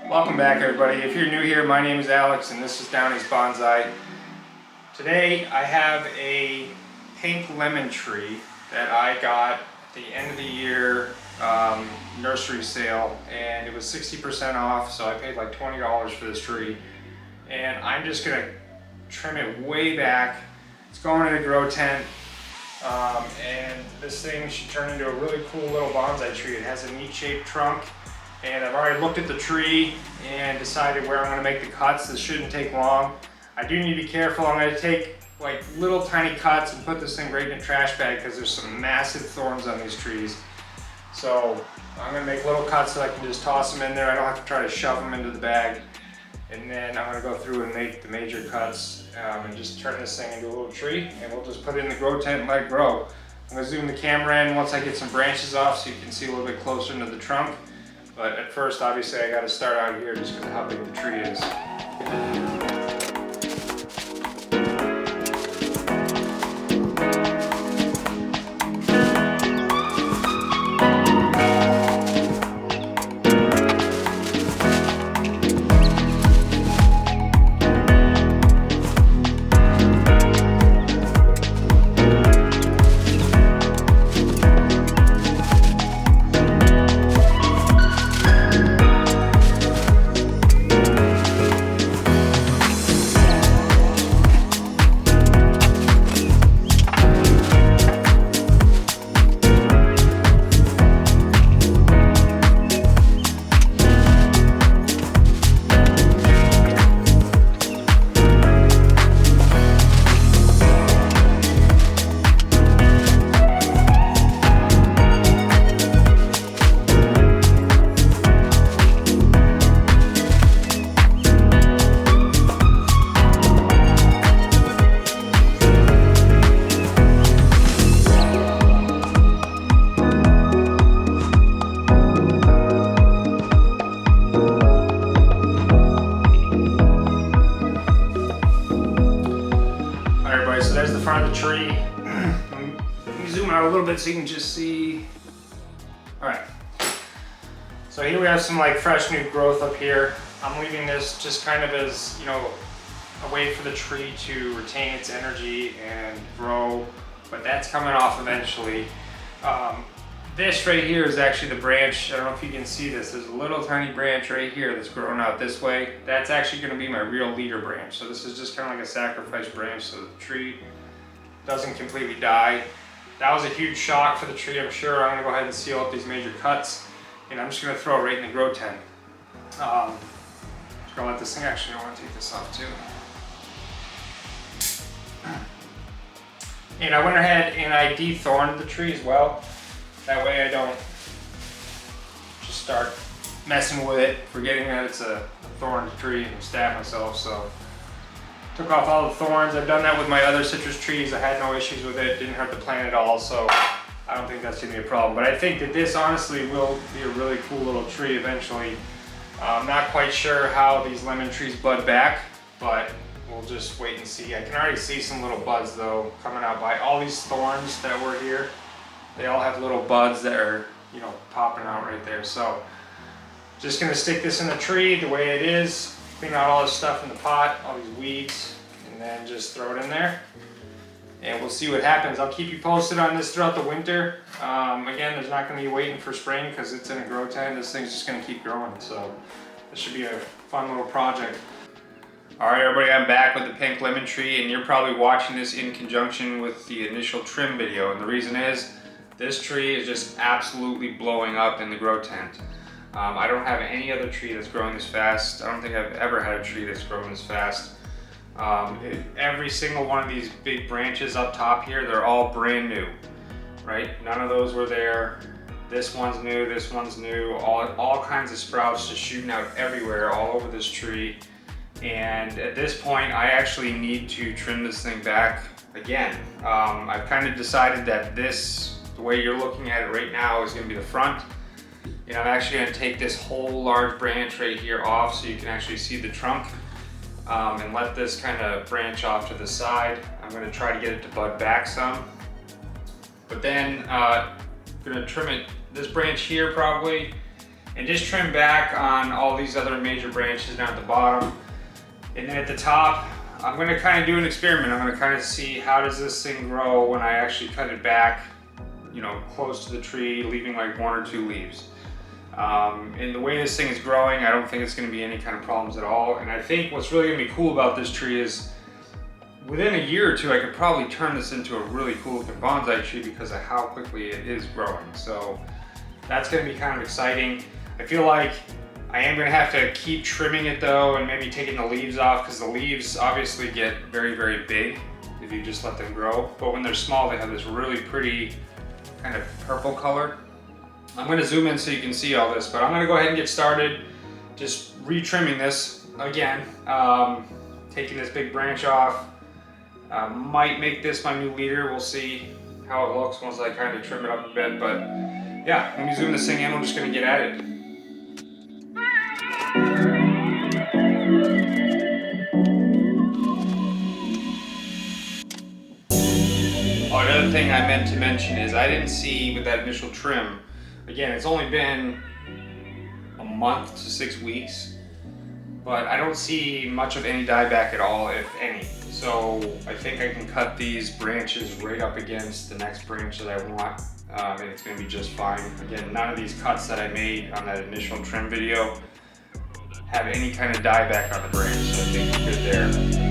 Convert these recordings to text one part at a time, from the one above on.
Welcome back, everybody. If you're new here, my name is Alex and this is Downey's Bonsai. Today I have a pink lemon tree that I got at the end of the year nursery sale, and it was 60% off, so I paid like $20 for this tree. And I'm just going to trim it way back. It's going in a grow tent, and this thing should turn into a really cool little bonsai tree. It has a neat shaped trunk. And I've already looked at the tree and decided where I'm going to make the cuts. This shouldn't take long. I do need to be careful. I'm going to take like little tiny cuts and put this thing right in a trash bag because there's some massive thorns on these trees. So I'm going to make little cuts so I can just toss them in there. I don't have to try to shove them into the bag. And then I'm going to go through and make the major cuts and just turn this thing into a little tree. And we'll just put it in the grow tent and let it grow. I'm going to zoom the camera in once I get some branches off so you can see a little bit closer into the trunk. But at first, obviously, I got to start out here just because of how big the tree is. So there's the front of the tree. Let me zoom out a little bit so you can just see. All right. So here we have some like fresh new growth up here. I'm leaving this just kind of as, you know, a way for the tree to retain its energy and grow, but that's coming off eventually. This right here is actually the branch. I don't know if you can see this. There's a little tiny branch right here that's growing out this way. That's actually going to be my real leader branch. So this is just kind of like a sacrifice branch so the tree doesn't completely die. That was a huge shock for the tree, I'm sure. I'm going to go ahead and seal up these major cuts, and I'm just going to throw it right in the grow tent. Just going to let this thing, actually, I want to take this off too. And I went ahead and I de-thorned the tree as well. That way I don't just start messing with it, forgetting that it's a thorned tree and stab myself. So took off all the thorns. I've done that with my other citrus trees. I had no issues with it. Didn't hurt the plant at all. So I don't think that's gonna be a problem. But I think that this honestly will be a really cool little tree eventually. I'm not quite sure how these lemon trees bud back, but we'll just wait and see. I can already see some little buds though coming out by all these thorns that were here. They all have little buds that are, you know, popping out right there. So just gonna stick this in the tree the way it is, clean out all this stuff in the pot, all these weeds, and then just throw it in there. And we'll see what happens. I'll keep you posted on this throughout the winter. Again, there's not gonna be waiting for spring because it's in a grow tent. This thing's just gonna keep growing. So this should be a fun little project. All right, everybody, I'm back with the pink lemon tree, and you're probably watching this in conjunction with the initial trim video. And the reason is, this tree is just absolutely blowing up in the grow tent. I don't have any other tree that's growing this fast. I don't think I've ever had a tree that's grown this fast. Every single one of these big branches up top here, they're all brand new, right? None of those were there. This one's new, this one's new. All kinds of sprouts just shooting out everywhere, all over this tree. And at this point, I actually need to trim this thing back again. I've kind of decided that the way you're looking at it right now is going to be the front. And I'm actually going to take this whole large branch right here off so you can actually see the trunk, and let this kind of branch off to the side. I'm going to try to get it to bud back some. But then I'm going to trim it, this branch here probably, and just trim back on all these other major branches down at the bottom. And then at the top, I'm gonna kind of do an experiment. I'm gonna kind of see how does this thing grow when I actually cut it back, you know, close to the tree, leaving like 1 or 2 leaves. And the way this thing is growing, I don't think it's gonna be any kind of problems at all. And I think what's really gonna be cool about this tree is within a year or 2, I could probably turn this into a really cool looking bonsai tree because of how quickly it is growing. So that's gonna be kind of exciting. I feel like I am gonna have to keep trimming it though, and maybe taking the leaves off, because the leaves obviously get very, very big if you just let them grow. But when they're small, they have this really pretty kind of purple color. I'm gonna zoom in so you can see all this, but I'm gonna go ahead and get started. Just re-trimming this again, taking this big branch off. Might make this my new leader. We'll see how it looks once I kind of trim it up a bit, but yeah, let me zoom this thing in. I'm just gonna get at it. Oh, another thing I meant to mention is I didn't see with that initial trim, again, it's only been a month to 6 weeks, but I don't see much of any dieback at all, if any. So I think I can cut these branches right up against the next branch that I want, and it's gonna be just fine. Again, none of these cuts that I made on that initial trim video have any kind of dieback on the branch, so I think we're good there.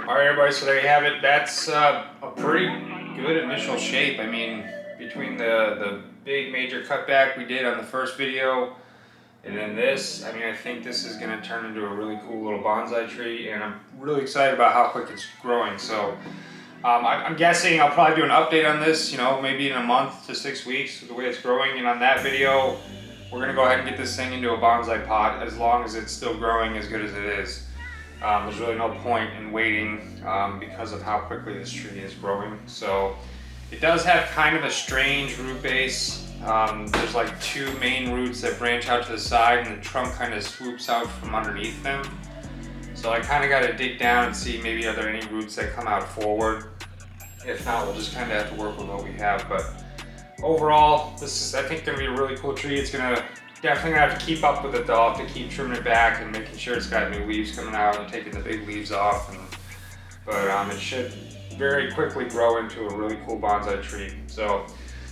Alright everybody, so there you have it. That's a pretty good initial shape. I mean, between the big major cutback we did on the first video and then this, I mean, I think this is going to turn into a really cool little bonsai tree, and I'm really excited about how quick it's growing. So I'm guessing I'll probably do an update on this, you know, maybe in a month to 6 weeks, the way it's growing. And on that video, we're going to go ahead and get this thing into a bonsai pot as long as it's still growing as good as it is. There's really no point in waiting because of how quickly this tree is growing. So it does have kind of a strange root base. There's like 2 main roots that branch out to the side, and the trunk kind of swoops out from underneath them. So I kind of got to dig down and see maybe are there any roots that come out forward. If not, we'll just kind of have to work with what we have. But overall, this is, I think, going to be a really cool tree. It's going to definitely have to keep up with it though. I'll have to keep trimming it back and making sure it's got new leaves coming out and taking the big leaves off. But it should very quickly grow into a really cool bonsai tree. So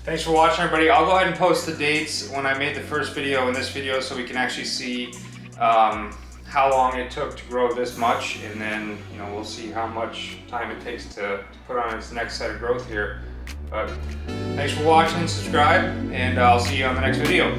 thanks for watching everybody. I'll go ahead and post the dates when I made the first video and this video so we can actually see how long it took to grow this much, and then we'll see how much time it takes to put on its next set of growth here. But thanks for watching, subscribe, and I'll see you on the next video.